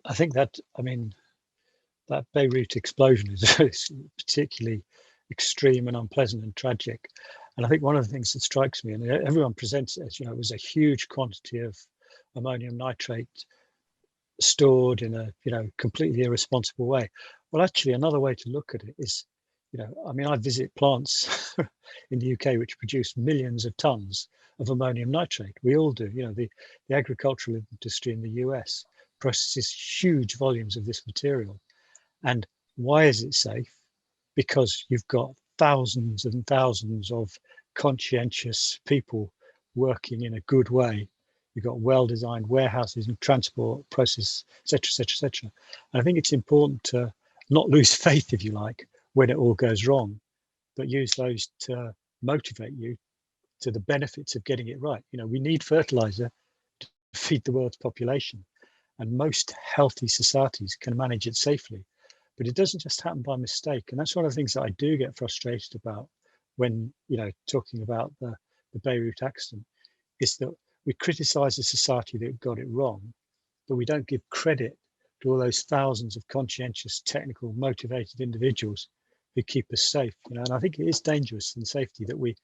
I think that Beirut explosion is particularly extreme and unpleasant and tragic. And I think one of the things that strikes me, and everyone presents it as, it was a huge quantity of ammonium nitrate stored in a, completely irresponsible way. Well, actually, another way to look at it is, I visit plants in the UK which produce millions of tons of ammonium nitrate. We all do. The agricultural industry in the US processes huge volumes of this material. And why is it safe? Because you've got thousands and thousands of conscientious people working in a good way. You've got well-designed warehouses and transport process, et cetera, et cetera. And I think it's important to not lose faith, if you like, when it all goes wrong, but use those to motivate you to the benefits of getting it right. We need fertilizer to feed the world's population, and most healthy societies can manage it safely. But it doesn't just happen by mistake. And that's one of the things that I do get frustrated about when, talking about the Beirut accident, is that we criticize a society that got it wrong, but we don't give credit to all those thousands of conscientious, technical, motivated individuals who keep us safe. And I think it is dangerous in safety that we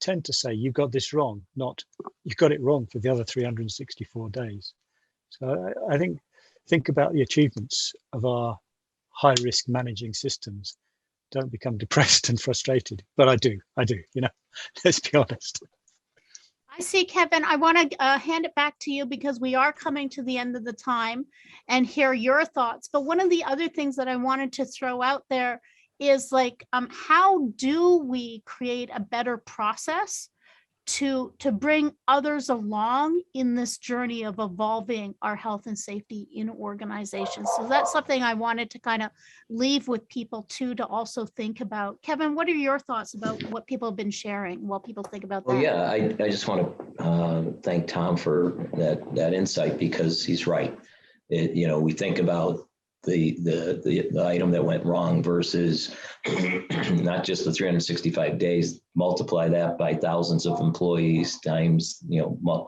tend to say, you got this wrong, not you got it wrong for the other 364 days. So I think about the achievements of our high risk managing systems, don't become depressed and frustrated. But I do, let's be honest. I see, Kevin, I want to hand it back to you because we are coming to the end of the time and hear your thoughts. But one of the other things that I wanted to throw out there is like, how do we create a better process to bring others along in this journey of evolving our health and safety in organizations? So that's something I wanted to kind of leave with people too, to also think about. Kevin, what are your thoughts about what people have been sharing, what people think about that? Well, yeah, I just want to thank Tom for that insight, because he's right. We think about the item that went wrong versus not just the 365 days, multiply that by thousands of employees times,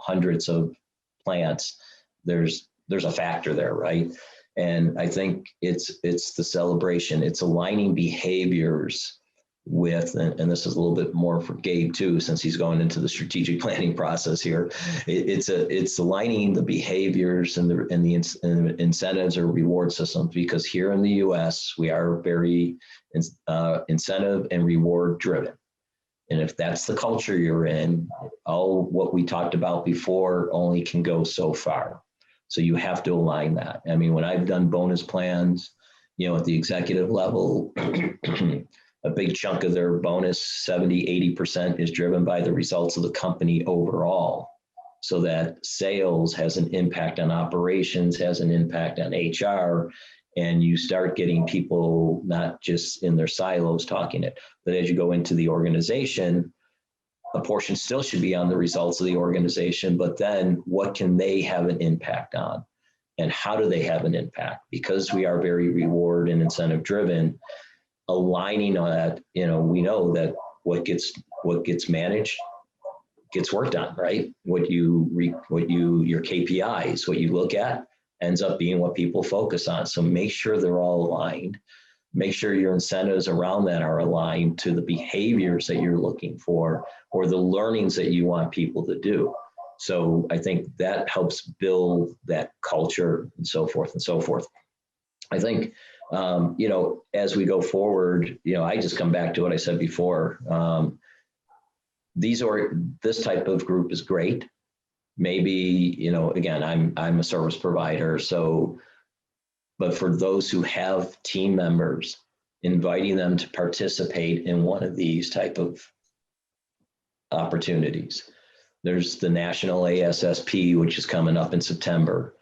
hundreds of plants. There's a factor there, right? And I think it's the celebration, it's aligning behaviors with, and this is a little bit more for Gabe too, since he's going into the strategic planning process here. It's aligning the behaviors and the incentives or reward systems, because here in the U.S. we are very incentive and reward driven. And if that's the culture you're in, all what we talked about before only can go so far. So you have to align that. I mean, when I've done bonus plans, at the executive level, a big chunk of their bonus, 70, 80% is driven by the results of the company overall. So that sales has an impact on operations, has an impact on HR, and you start getting people not just in their silos talking it, but as you go into the organization, a portion still should be on the results of the organization, but then what can they have an impact on? And how do they have an impact? Because we are very reward and incentive driven, aligning on that, we know that what gets managed gets worked on, right? Your KPIs, what you look at ends up being what people focus on. So make sure they're all aligned. Make sure your incentives around that are aligned to the behaviors that you're looking for or the learnings that you want people to do. So I think that helps build that culture and so forth and so forth. I think as we go forward, I just come back to what I said before. This type of group is great. Maybe, again, I'm a service provider. So, but for those who have team members, inviting them to participate in one of these type of opportunities. There's the National ASSP, which is coming up in September.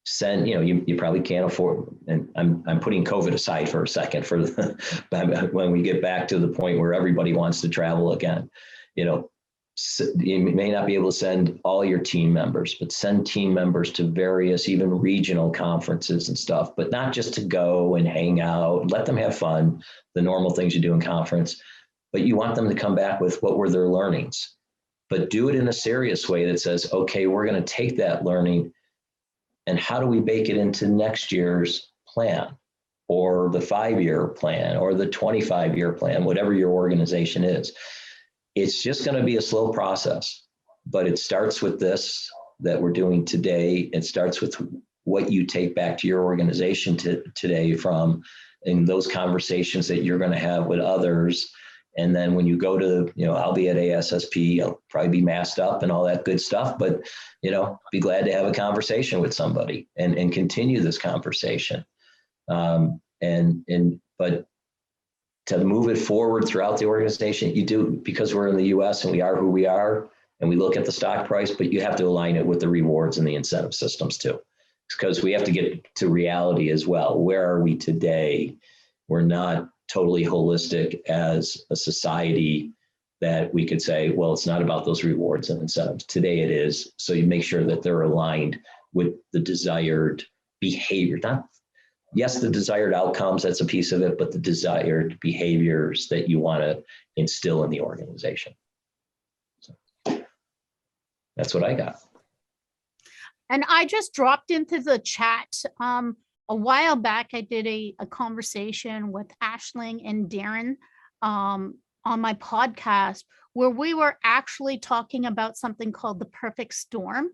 Send, you probably can't afford, and I'm putting COVID aside for a second when we get back to the point where everybody wants to travel again, you may not be able to send all your team members, but send team members to various, even regional conferences and stuff, but not just to go and hang out, let them have fun, the normal things you do in conference, but you want them to come back with what were their learnings, but do it in a serious way that says, okay, we're going to take that learning and how do we bake it into next year's plan or the 5-year plan or the 25-year plan, whatever your organization is. It's just going to be a slow process, but it starts with this that we're doing today. It starts with what you take back to your organization today from in those conversations that you're going to have with others. And then when you go to, I'll be at ASSP, I'll probably be masked up and all that good stuff, but, be glad to have a conversation with somebody and continue this conversation. But to move it forward throughout the organization, you do, because we're in the US and we are who we are and we look at the stock price, but you have to align it with the rewards and the incentive systems too, because we have to get to reality as well. Where are we today? We're not totally holistic as a society that we could say, well, it's not about those rewards and incentives. Today it is. So you make sure that they're aligned with the desired behavior. Yes, the desired outcomes, that's a piece of it, but the desired behaviors that you want to instill in the organization. So that's what I got. And I just dropped into the chat. A while back, I did a conversation with Aisling and Darren on my podcast where we were actually talking about something called the perfect storm.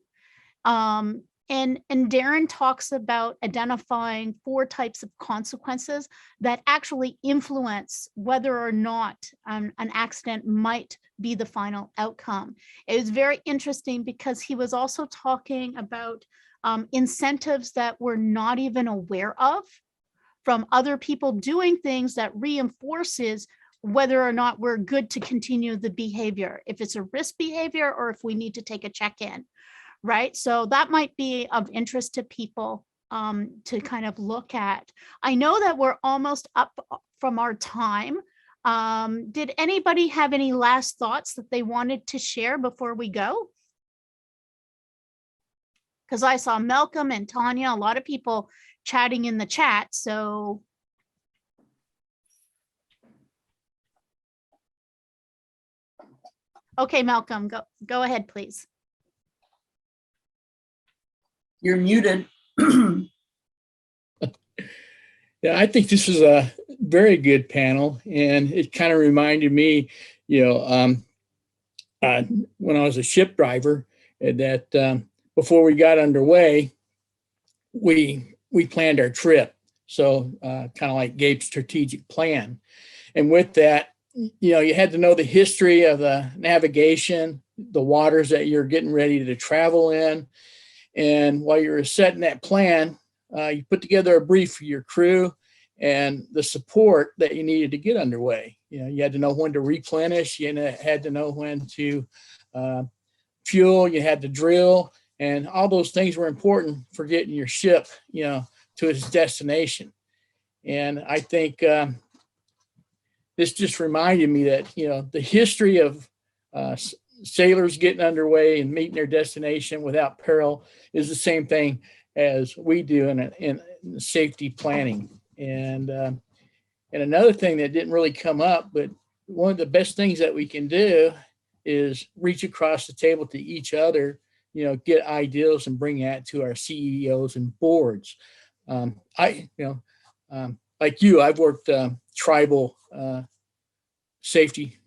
And Darren talks about identifying 4 types of consequences that actually influence whether or not an accident might be the final outcome. It was very interesting because he was also talking about incentives that we're not even aware of from other people doing things that reinforces whether or not we're good to continue the behavior, if it's a risk behavior or if we need to take a check-in, right? So that might be of interest to people to kind of look at. I know that we're almost up from our time. Did anybody have any last thoughts that they wanted to share before we go? Because I saw Malcolm and Tanya, a lot of people chatting in the chat, so. Okay, Malcolm, go ahead, please. You're muted. Yeah, I think this is a very good panel, and it kind of reminded me, when I was a ship driver, that before we got underway, we planned our trip. So kind of like Gabe's strategic plan. And with that, you had to know the history of the navigation, the waters that you're getting ready to travel in. And while you were setting that plan, you put together a brief for your crew and the support that you needed to get underway. You had to know when to replenish, you had to know when to fuel, you had to drill, and all those things were important for getting your ship, to its destination. And I think this just reminded me that, the history of sailors getting underway and meeting their destination without peril is the same thing as we do in safety planning. And another thing that didn't really come up, but one of the best things that we can do is reach across the table to each other, get ideas and bring that to our CEOs and boards. Like you, I've worked tribal safety,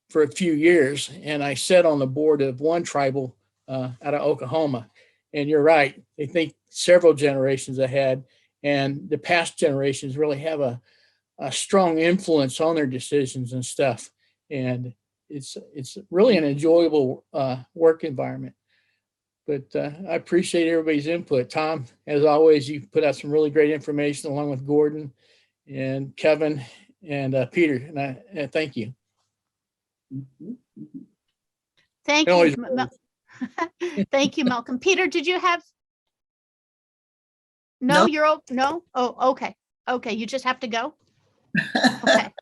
for a few years, and I sat on the board of one tribal out of Oklahoma. And you're right, they think several generations ahead, and the past generations really have a strong influence on their decisions and stuff. And it's really an enjoyable work environment. But I appreciate everybody's input. Tom, as always, you put out some really great information along with Gordon and Kevin and Peter, and I thank you. Thank you. Thank you, Malcolm. Peter, did you have? No, you're no. Oh, okay. Okay, you just have to go. Okay.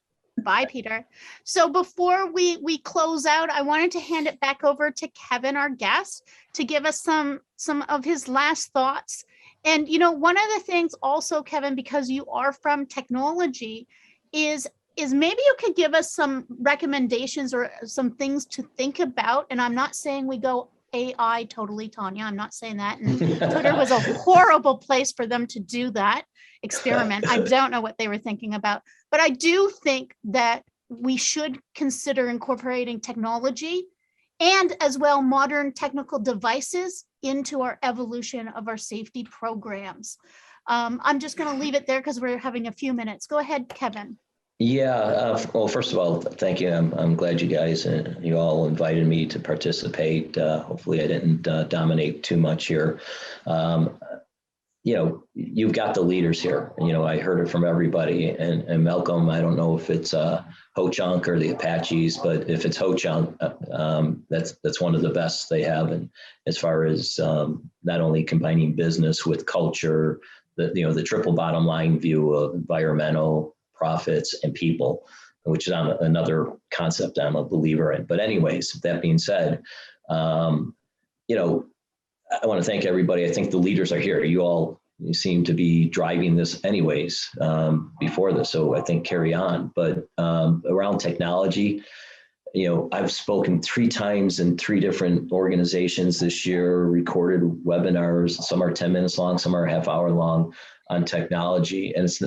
Bye, Peter. So before we close out, I wanted to hand it back over to Kevin, our guest, to give us some of his last thoughts. And one of the things also, Kevin, because you are from technology, is maybe you could give us some recommendations or some things to think about. And I'm not saying we go AI totally, Tanya. I'm not saying that. And Twitter was a horrible place for them to do that experiment. I don't know what they were thinking about. But I do think that we should consider incorporating technology and as well modern technical devices into our evolution of our safety programs. I'm just going to leave it there because we're having a few minutes. Go ahead, Kevin. Yeah, well, first of all, thank you. I'm glad you guys, you all invited me to participate. Hopefully I didn't dominate too much here. You've got the leaders here. I heard it from everybody. And Malcolm, I don't know if it's Ho-Chunk or the Apaches, but if it's Ho-Chunk, that's one of the best they have. And as far as not only combining business with culture, the triple bottom line view of environmental, profits, and people, which is another concept I'm a believer in. But anyways, that being said, I want to thank everybody. I think the leaders are here. You seem to be driving this anyways before this, so I think carry on. But around technology, I've spoken 3 times in 3 different organizations this year, recorded webinars. Some are 10 minutes long, some are a half hour long on technology. And it's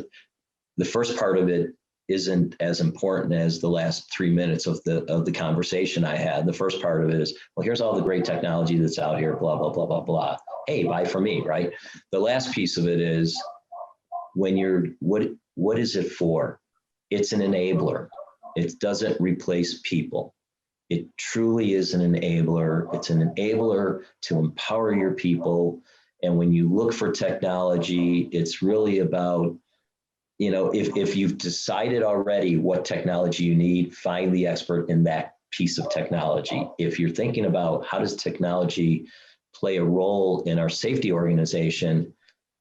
the first part of it isn't as important as the last 3 minutes of the conversation I had. The first part of it is, well, here's all the great technology that's out here, blah, blah, blah, blah, blah. Hey, buy from me, right? The last piece of it is when you're, what is it for? It's an enabler. It doesn't replace people. It truly is an enabler. It's an enabler to empower your people. And when you look for technology, it's really about, you know, if you've decided already what technology you need, find the expert in that piece of technology. If you're thinking about how does technology play a role in our safety organization,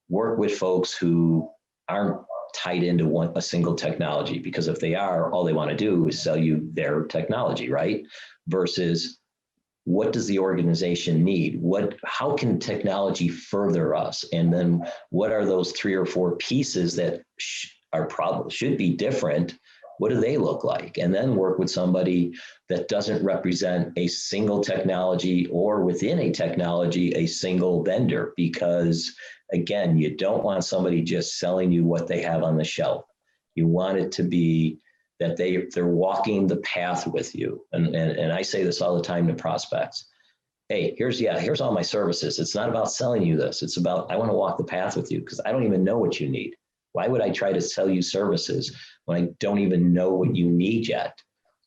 work with folks who aren't tied into a single technology, because if they are, all they want to do is sell you their technology, right? Versus what does the organization need? How can technology further us? And then what are those 3 or 4 pieces that should be different? What do they look like? And then work with somebody that doesn't represent a single technology, or within a technology, a single vendor, because again, you don't want somebody just selling you what they have on the shelf. You want it to be that they're walking the path with you. And I say this all the time to prospects. Hey, here's all my services. It's not about selling you this. It's about, I want to walk the path with you because I don't even know what you need. Why would I try to sell you services when I don't even know what you need yet?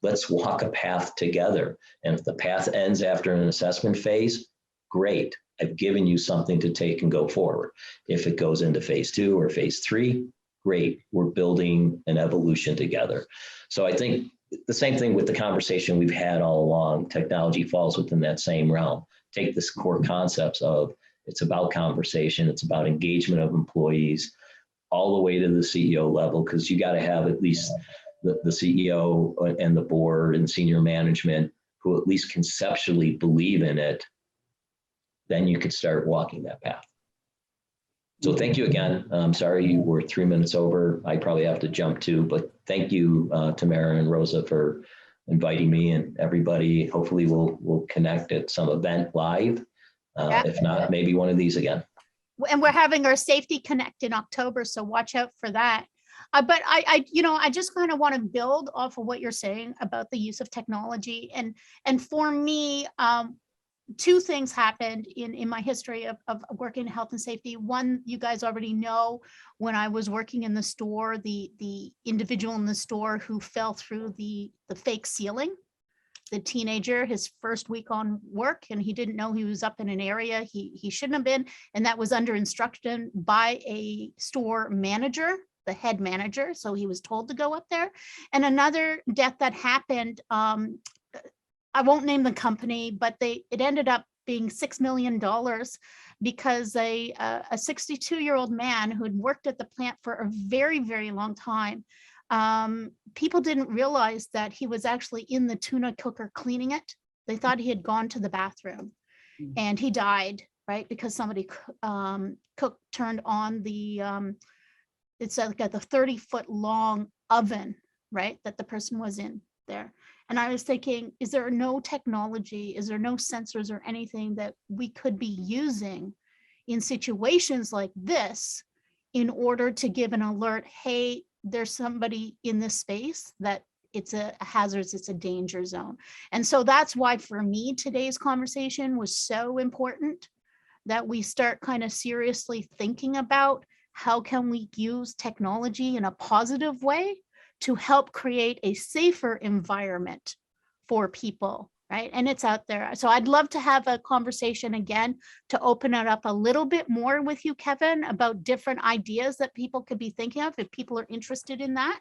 Let's walk a path together. And if the path ends after an assessment phase, great. I've given you something to take and go forward. If it goes into phase 2 or phase 3, great. We're building an evolution together. So I think the same thing with the conversation we've had all along. Technology falls within that same realm. Take this core concepts of it's about conversation, it's about engagement of employees, all the way to the CEO level, because you got to have at least the CEO and the board and senior management who at least conceptually believe in it. Then you could start walking that path. So thank you again. I'm sorry you were 3 minutes over. I probably have to jump too, but thank you, Tamara and Rosa, for inviting me, and everybody. Hopefully we'll connect at some event live. Yeah. If not, maybe one of these again. And we're having our Safety Connect in October, so watch out for that. But I just kind of want to build off of what you're saying about the use of technology. And for me, 2 things happened in my history of working in health and safety. One, you guys already know, when I was working in the store, the individual in the store who fell through the fake ceiling, the teenager, his first week on work, and he didn't know he was up in an area he shouldn't have been. And that was under instruction by a store manager, the head manager. So he was told to go up there. And another death that happened, I won't name the company, but it ended up being $6 million because a 62-year-old man who had worked at the plant for a very, very long time, people didn't realize that he was actually in the tuna cooker cleaning it. They thought he had gone to the bathroom, and he died, right? Because somebody turned on the, it's like a 30-foot long oven, right? That the person was in there. And I was thinking, is there no technology? Is there no sensors or anything that we could be using in situations like this in order to give an alert? Hey, there's somebody in this space that it's a hazard, it's a danger zone. And so that's why for me, today's conversation was so important, that we start kind of seriously thinking about how can we use technology in a positive way to help create a safer environment for people, right? And it's out there. So I'd love to have a conversation again to open it up a little bit more with you, Kevin, about different ideas that people could be thinking of. If people are interested in that,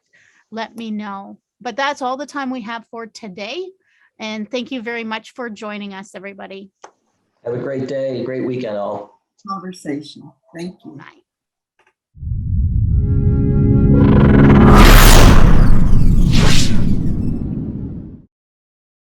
let me know. But that's all the time we have for today. And thank you very much for joining us, everybody. Have a great day, great weekend all. Conversation. Thank you. Bye.